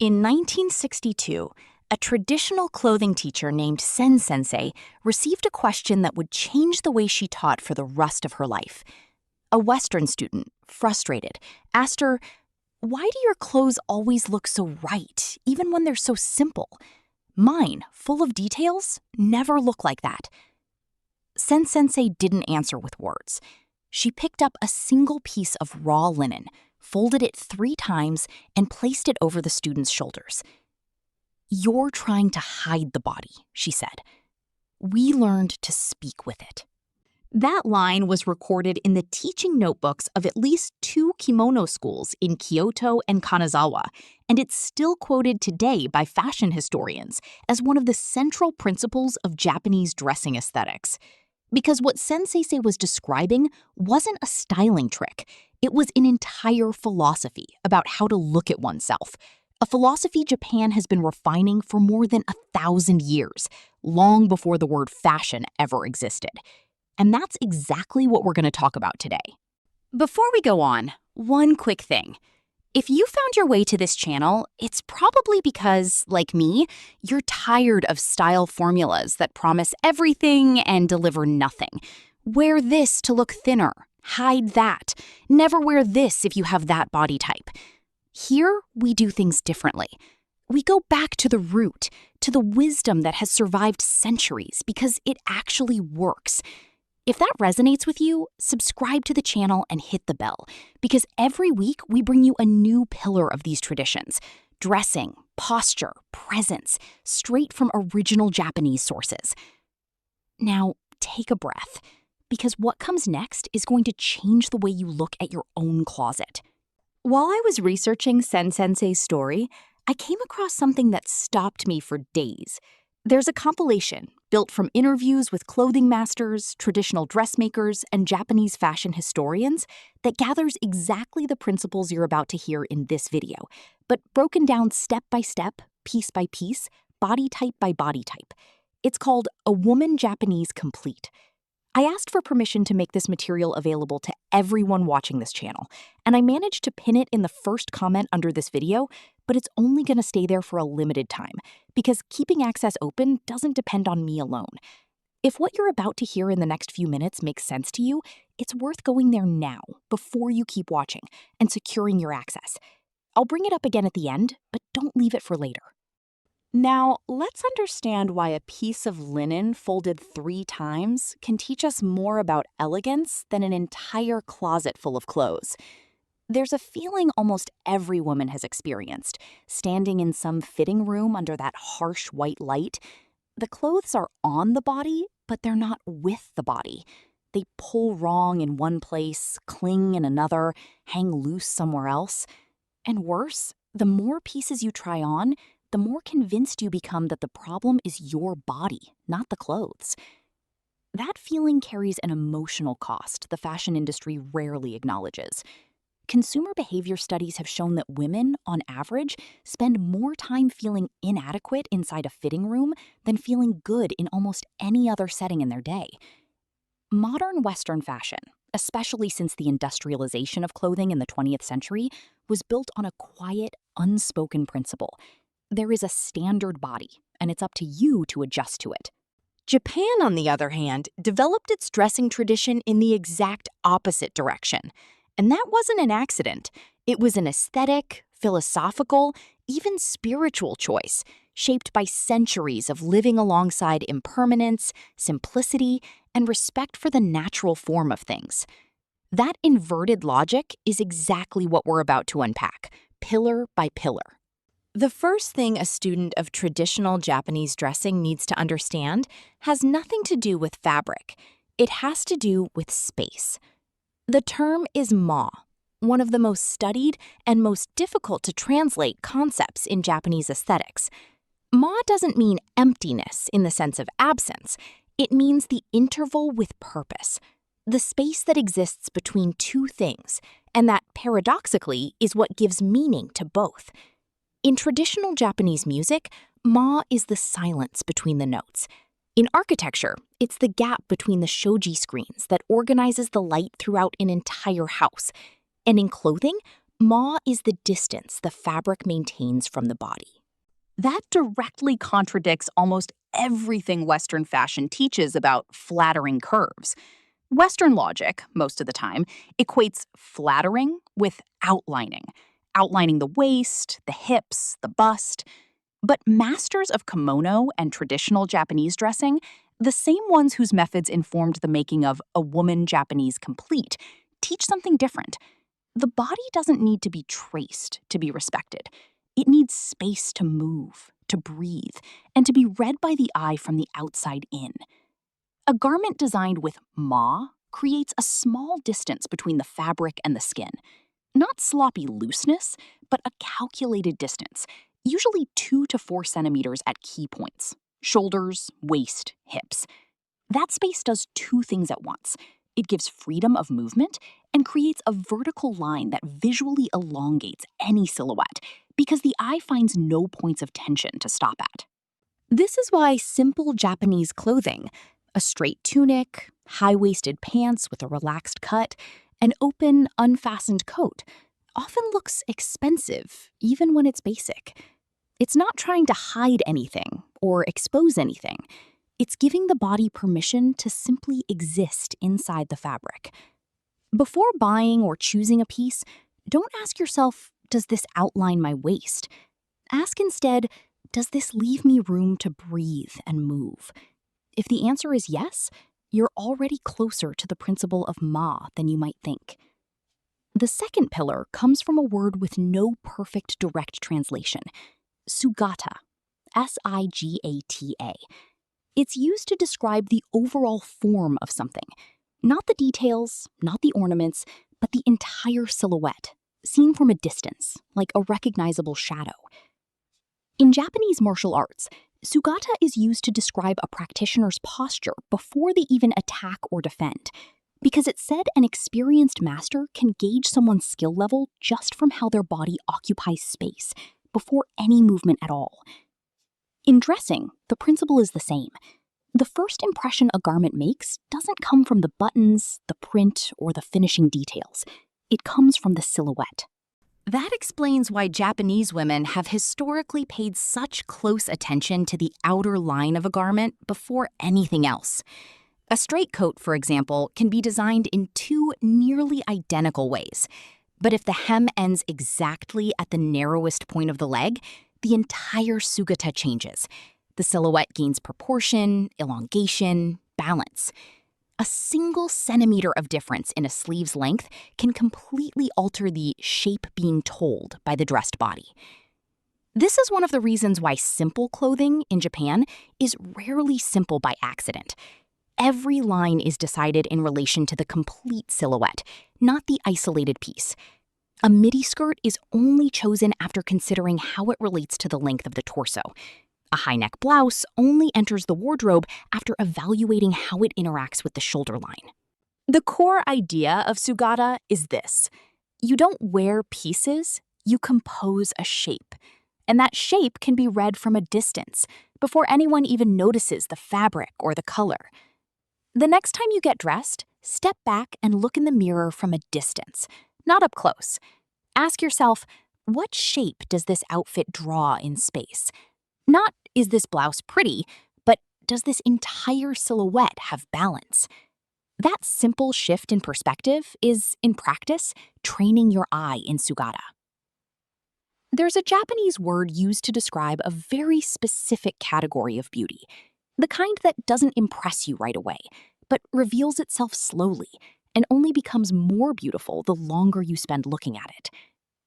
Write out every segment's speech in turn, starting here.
In 1962, a traditional clothing teacher named Sen Sensei received a question that would change the way she taught for the rest of her life. A Western student, frustrated, asked her, "Why do your clothes always look so right, even when they're so simple? Mine, full of details, never look like that." Sen Sensei didn't answer with words. She picked up a single piece of raw linen, folded it 3 times, and placed it over the student's shoulders. "You're trying to hide the body," she said. "We learned to speak with it." That line was recorded in the teaching notebooks of at least 2 kimono schools in Kyoto and Kanazawa, and it's still quoted today by fashion historians as one of the central principles of Japanese dressing aesthetics. Because what Sensei was describing wasn't a styling trick. It was an entire philosophy about how to look at oneself, a philosophy Japan has been refining for more than 1,000 years, long before the word fashion ever existed. And that's exactly what we're going to talk about today. Before we go on, one quick thing. If you found your way to this channel, it's probably because, like me, you're tired of style formulas that promise everything and deliver nothing. Wear this to look thinner. Hide that. Never wear this if you have that body type. Here, we do things differently. We go back to the root, to the wisdom that has survived centuries because it actually works. If that resonates with you, subscribe to the channel and hit the bell, because every week we bring you a new pillar of these traditions: dressing, posture, presence, straight from original Japanese sources. Now, take a breath, because what comes next is going to change the way you look at your own closet. While I was researching Sen Sensei's story, I came across something that stopped me for days. There's a compilation built from interviews with clothing masters, traditional dressmakers, and Japanese fashion historians that gathers exactly the principles you're about to hear in this video, but broken down step by step, piece by piece, body type by body type. It's called A Woman Japanese Complete. I asked for permission to make this material available to everyone watching this channel, and I managed to pin it in the first comment under this video, but it's only going to stay there for a limited time, because keeping access open doesn't depend on me alone. If what you're about to hear in the next few minutes makes sense to you, it's worth going there now, before you keep watching, and securing your access. I'll bring it up again at the end, but don't leave it for later. Now, let's understand why a piece of linen folded 3 times can teach us more about elegance than an entire closet full of clothes. There's a feeling almost every woman has experienced, standing in some fitting room under that harsh white light. The clothes are on the body, but they're not with the body. They pull wrong in one place, cling in another, hang loose somewhere else. And worse, the more pieces you try on, the more convinced you become that the problem is your body, not the clothes. That feeling carries an emotional cost the fashion industry rarely acknowledges. Consumer behavior studies have shown that women, on average, spend more time feeling inadequate inside a fitting room than feeling good in almost any other setting in their day. Modern Western fashion, especially since the industrialization of clothing in the 20th century, was built on a quiet, unspoken principle. There is a standard body, and it's up to you to adjust to it. Japan, on the other hand, developed its dressing tradition in the exact opposite direction. And that wasn't an accident. It was an aesthetic, philosophical, even spiritual choice, shaped by centuries of living alongside impermanence, simplicity, and respect for the natural form of things. That inverted logic is exactly what we're about to unpack, pillar by pillar. The first thing a student of traditional Japanese dressing needs to understand has nothing to do with fabric. It has to do with space. The term is ma, one of the most studied and most difficult to translate concepts in Japanese aesthetics. Ma doesn't mean emptiness in the sense of absence. It means the interval with purpose, the space that exists between two things, and that, paradoxically, is what gives meaning to both. In traditional Japanese music, ma is the silence between the notes. In architecture, it's the gap between the shoji screens that organizes the light throughout an entire house. And in clothing, Ma is the distance the fabric maintains from the body. That directly contradicts almost everything Western fashion teaches about flattering curves. Western logic, most of the time, equates flattering with outlining the waist, the hips, the bust. But masters of kimono and traditional Japanese dressing, the same ones whose methods informed the making of A Woman Japanese Complete, teach something different. The body doesn't need to be traced to be respected. It needs space to move, to breathe, and to be read by the eye from the outside in. A garment designed with ma creates a small distance between the fabric and the skin. Not sloppy looseness, but a calculated distance, usually 2 to 4 centimeters at key points: shoulders, waist, hips. That space does two things at once. It gives freedom of movement and creates a vertical line that visually elongates any silhouette because the eye finds no points of tension to stop at. This is why simple Japanese clothing, a straight tunic, high-waisted pants with a relaxed cut, an open, unfastened coat, often looks expensive, even when it's basic. It's not trying to hide anything or expose anything. It's giving the body permission to simply exist inside the fabric. Before buying or choosing a piece, don't ask yourself, does this outline my waist? Ask instead, does this leave me room to breathe and move? If the answer is yes, you're already closer to the principle of ma than you might think. The second pillar comes from a word with no perfect direct translation: Sugata, S-I-G-A-T-A. It's used to describe the overall form of something, not the details, not the ornaments, but the entire silhouette, seen from a distance, like a recognizable shadow. In Japanese martial arts, Sugata is used to describe a practitioner's posture before they even attack or defend, because it's said an experienced master can gauge someone's skill level just from how their body occupies space, before any movement at all. In dressing, the principle is the same. The first impression a garment makes doesn't come from the buttons, the print, or the finishing details. It comes from the silhouette. That explains why Japanese women have historically paid such close attention to the outer line of a garment before anything else. A straight coat, for example, can be designed in two nearly identical ways. But if the hem ends exactly at the narrowest point of the leg, the entire sugata changes. The silhouette gains proportion, elongation, balance. A single centimeter of difference in a sleeve's length can completely alter the shape being told by the dressed body. This is one of the reasons why simple clothing in Japan is rarely simple by accident. Every line is decided in relation to the complete silhouette, not the isolated piece. A midi skirt is only chosen after considering how it relates to the length of the torso. A high-neck blouse only enters the wardrobe after evaluating how it interacts with the shoulder line. The core idea of Sugata is this: you don't wear pieces, you compose a shape. And that shape can be read from a distance, before anyone even notices the fabric or the color. The next time you get dressed, step back and look in the mirror from a distance, not up close. Ask yourself, what shape does this outfit draw in space? Not, is this blouse pretty, but does this entire silhouette have balance? That simple shift in perspective is, in practice, training your eye in Sugata. There's a Japanese word used to describe a very specific category of beauty, the kind that doesn't impress you right away, but reveals itself slowly and only becomes more beautiful the longer you spend looking at it.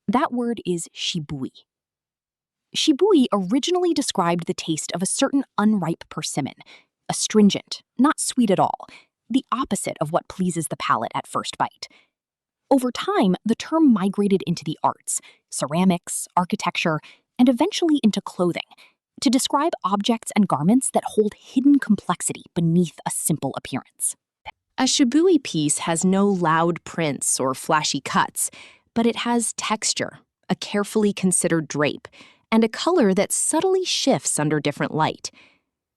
That word is shibui. Shibui originally described the taste of a certain unripe persimmon, astringent, not sweet at all, the opposite of what pleases the palate at first bite. Over time, the term migrated into the arts, ceramics, architecture, and eventually into clothing, to describe objects and garments that hold hidden complexity beneath a simple appearance. A shibui piece has no loud prints or flashy cuts, but it has texture, a carefully considered drape, and a color that subtly shifts under different light.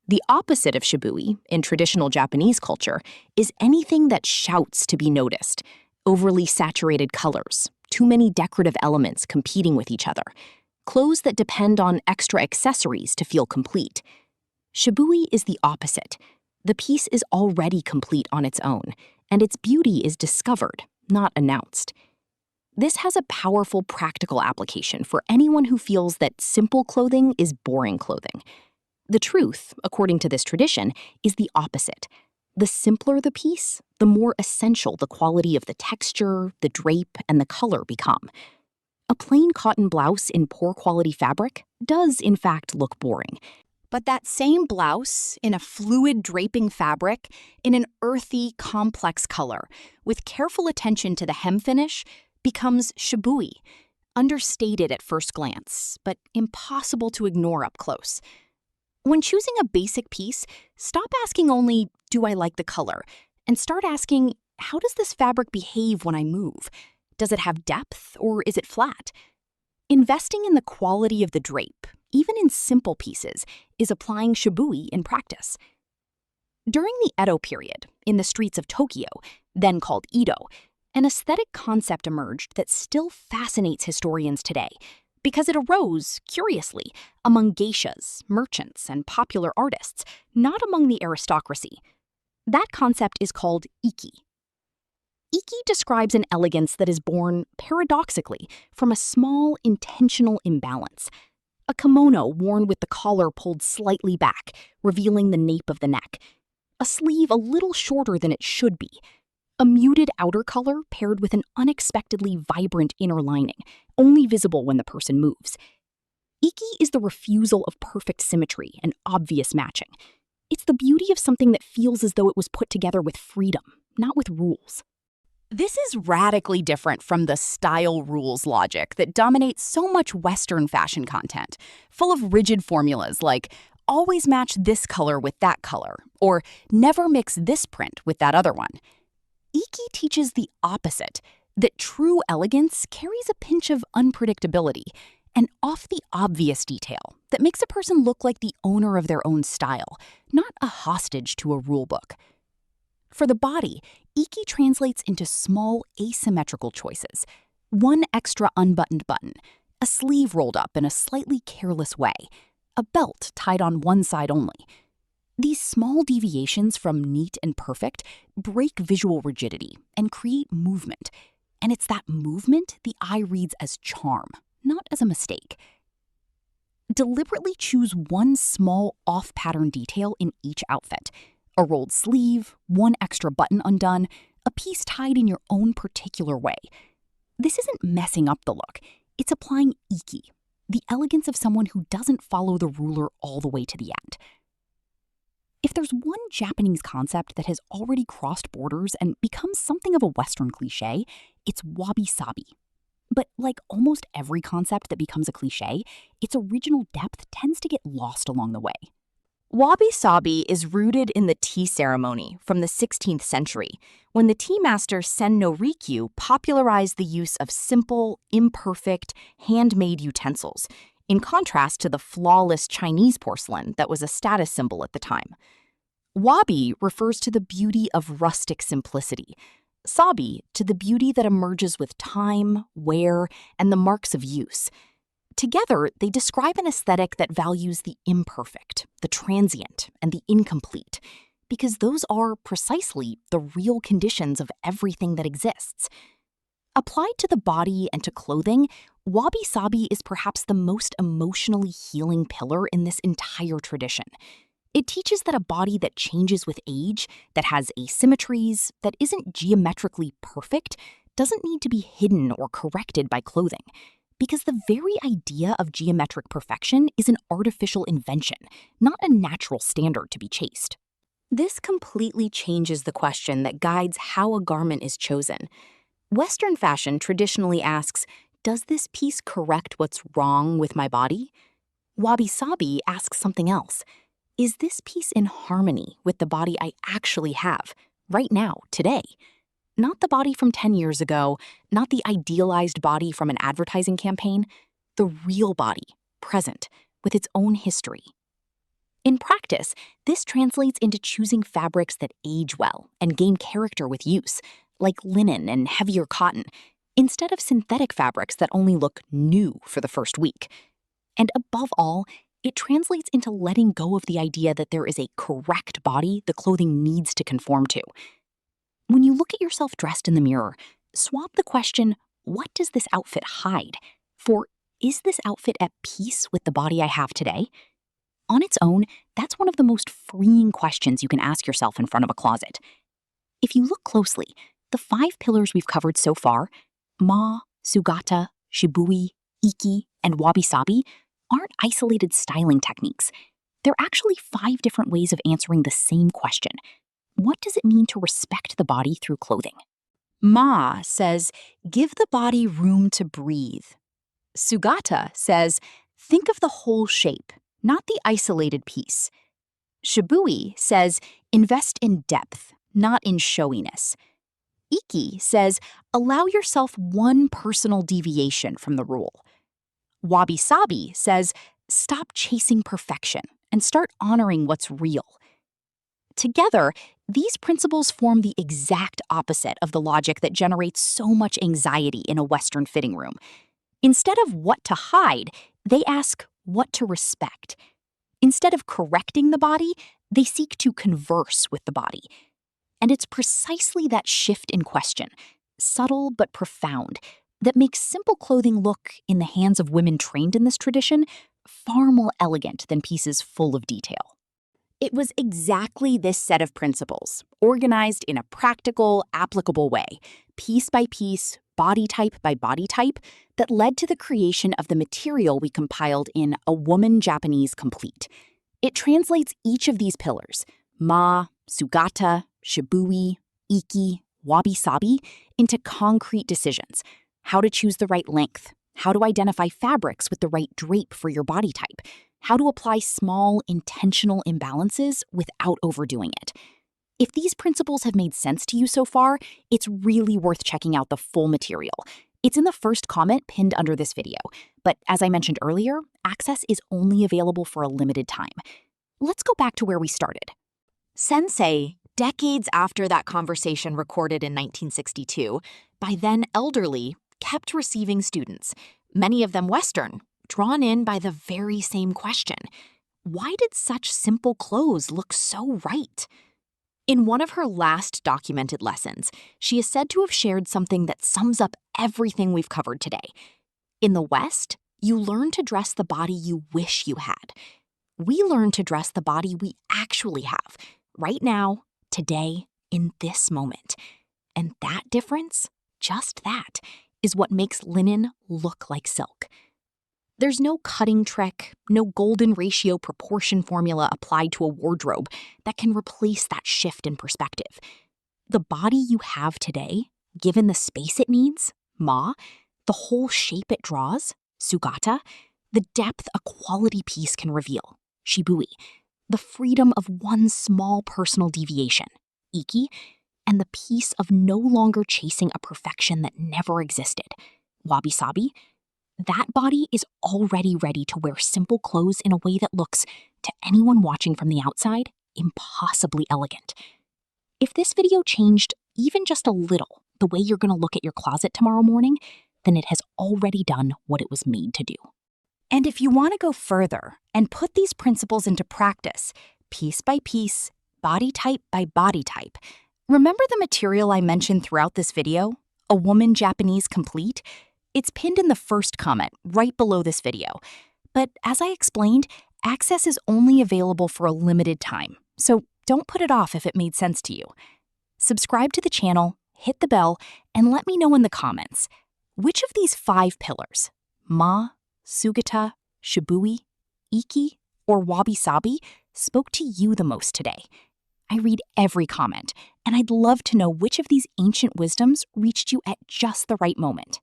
The opposite of shibui, in traditional Japanese culture, is anything that shouts to be noticed: overly saturated colors, too many decorative elements competing with each other, clothes that depend on extra accessories to feel complete. Shibui is the opposite. The piece is already complete on its own, and its beauty is discovered, not announced. This has a powerful practical application for anyone who feels that simple clothing is boring clothing. The truth, according to this tradition, is the opposite. The simpler the piece, the more essential the quality of the texture, the drape, and the color become. A plain cotton blouse in poor quality fabric does, in fact, look boring. But that same blouse, in a fluid draping fabric, in an earthy, complex color, with careful attention to the hem finish, becomes shibui, understated at first glance, but impossible to ignore up close. When choosing a basic piece, stop asking only, do I like the color? And start asking, how does this fabric behave when I move? Does it have depth, or is it flat? Investing in the quality of the drape, even in simple pieces, is applying shibui in practice. During the Edo period, in the streets of Tokyo, then called Edo, an aesthetic concept emerged that still fascinates historians today, because it arose, curiously, among geishas, merchants, and popular artists, not among the aristocracy. That concept is called iki. Iki describes an elegance that is born, paradoxically, from a small, intentional imbalance. A kimono worn with the collar pulled slightly back, revealing the nape of the neck. A sleeve a little shorter than it should be. A muted outer color paired with an unexpectedly vibrant inner lining, only visible when the person moves. Iki is the refusal of perfect symmetry and obvious matching. It's the beauty of something that feels as though it was put together with freedom, not with rules. This is radically different from the style rules logic that dominates so much Western fashion content, full of rigid formulas like always match this color with that color, or never mix this print with that other one. Iki teaches the opposite, that true elegance carries a pinch of unpredictability, an off-the-obvious detail that makes a person look like the owner of their own style, not a hostage to a rulebook. For the body, Iki translates into small asymmetrical choices. One extra unbuttoned button, a sleeve rolled up in a slightly careless way, a belt tied on one side only. These small deviations from neat and perfect break visual rigidity and create movement. And it's that movement the eye reads as charm, not as a mistake. Deliberately choose one small off-pattern detail in each outfit. A rolled sleeve, one extra button undone, a piece tied in your own particular way. This isn't messing up the look. It's applying iki, the elegance of someone who doesn't follow the ruler all the way to the end. If there's one Japanese concept that has already crossed borders and become something of a Western cliché, it's wabi-sabi. But like almost every concept that becomes a cliché, its original depth tends to get lost along the way. Wabi-sabi is rooted in the tea ceremony from the 16th century, when the tea master Sen no Rikyu popularized the use of simple, imperfect, handmade utensils, in contrast to the flawless Chinese porcelain that was a status symbol at the time. Wabi refers to the beauty of rustic simplicity, sabi to the beauty that emerges with time, wear, and the marks of use. Together, they describe an aesthetic that values the imperfect, the transient, and the incomplete, because those are precisely the real conditions of everything that exists. Applied to the body and to clothing, wabi-sabi is perhaps the most emotionally healing pillar in this entire tradition. It teaches that a body that changes with age, that has asymmetries, that isn't geometrically perfect, doesn't need to be hidden or corrected by clothing. Because the very idea of geometric perfection is an artificial invention, not a natural standard to be chased. This completely changes the question that guides how a garment is chosen. Western fashion traditionally asks, does this piece correct what's wrong with my body? Wabi-sabi asks something else. Is this piece in harmony with the body I actually have, right now, today? Not the body from 10 years ago, not the idealized body from an advertising campaign, the real body, present, with its own history. In practice, this translates into choosing fabrics that age well and gain character with use, like linen and heavier cotton. instead of synthetic fabrics that only look new for the first week. And above all, it translates into letting go of the idea that there is a correct body the clothing needs to conform to. When you look at yourself dressed in the mirror, swap the question, what does this outfit hide? For, is this outfit at peace with the body I have today? On its own, that's one of the most freeing questions you can ask yourself in front of a closet. If you look closely, the 5 pillars we've covered so far, Ma, Sugata, Shibui, Iki, and Wabi-sabi, aren't isolated styling techniques. They're actually 5 different ways of answering the same question. What does it mean to respect the body through clothing? Ma says, give the body room to breathe. Sugata says, think of the whole shape, not the isolated piece. Shibui says, invest in depth, not in showiness. Iki says, allow yourself one personal deviation from the rule. Wabi-sabi says, stop chasing perfection and start honoring what's real. Together, these principles form the exact opposite of the logic that generates so much anxiety in a Western fitting room. Instead of what to hide, they ask what to respect. Instead of correcting the body, they seek to converse with the body. And it's precisely that shift in question, subtle but profound, that makes simple clothing look, in the hands of women trained in this tradition, far more elegant than pieces full of detail. It was exactly this set of principles, organized in a practical, applicable way, piece by piece, body type by body type, that led to the creation of the material we compiled in A Woman Japanese Complete. It translates each of these pillars, Ma, Sugata, Shibui, Iki, Wabi-sabi, into concrete decisions. How to choose the right length, how to identify fabrics with the right drape for your body type, how to apply small, intentional imbalances without overdoing it. If these principles have made sense to you so far, it's really worth checking out the full material. It's in the first comment pinned under this video, but as I mentioned earlier, access is only available for a limited time. Let's go back to where we started. Sensei, decades after that conversation recorded in 1962, by then elderly, kept receiving students, many of them Western, drawn in by the very same question. Why did such simple clothes look so right? In one of her last documented lessons, she is said to have shared something that sums up everything we've covered today. In the West, you learn to dress the body you wish you had. We learn to dress the body we actually have, right now, today, in this moment. And that difference, just that, is what makes linen look like silk. There's no cutting trick, no golden ratio proportion formula applied to a wardrobe that can replace that shift in perspective. The body you have today, given the space it needs, Ma, the whole shape it draws, Sugata, the depth a quality piece can reveal, Shibui, the freedom of one small personal deviation, Iki, and the peace of no longer chasing a perfection that never existed, Wabi-sabi, that body is already ready to wear simple clothes in a way that looks, to anyone watching from the outside, impossibly elegant. If this video changed even just a little the way you're going to look at your closet tomorrow morning, then it has already done what it was made to do. And if you want to go further and put these principles into practice, piece by piece, body type by body type, remember the material I mentioned throughout this video, A Woman Japanese Complete? It's pinned in the first comment right below this video. But as I explained, access is only available for a limited time, so don't put it off if it made sense to you. Subscribe to the channel, hit the bell, and let me know in the comments, which of these 5 pillars, Ma, Sugata, Shibui, Iki, or Wabi-sabi, spoke to you the most today? I read every comment, and I'd love to know which of these ancient wisdoms reached you at just the right moment.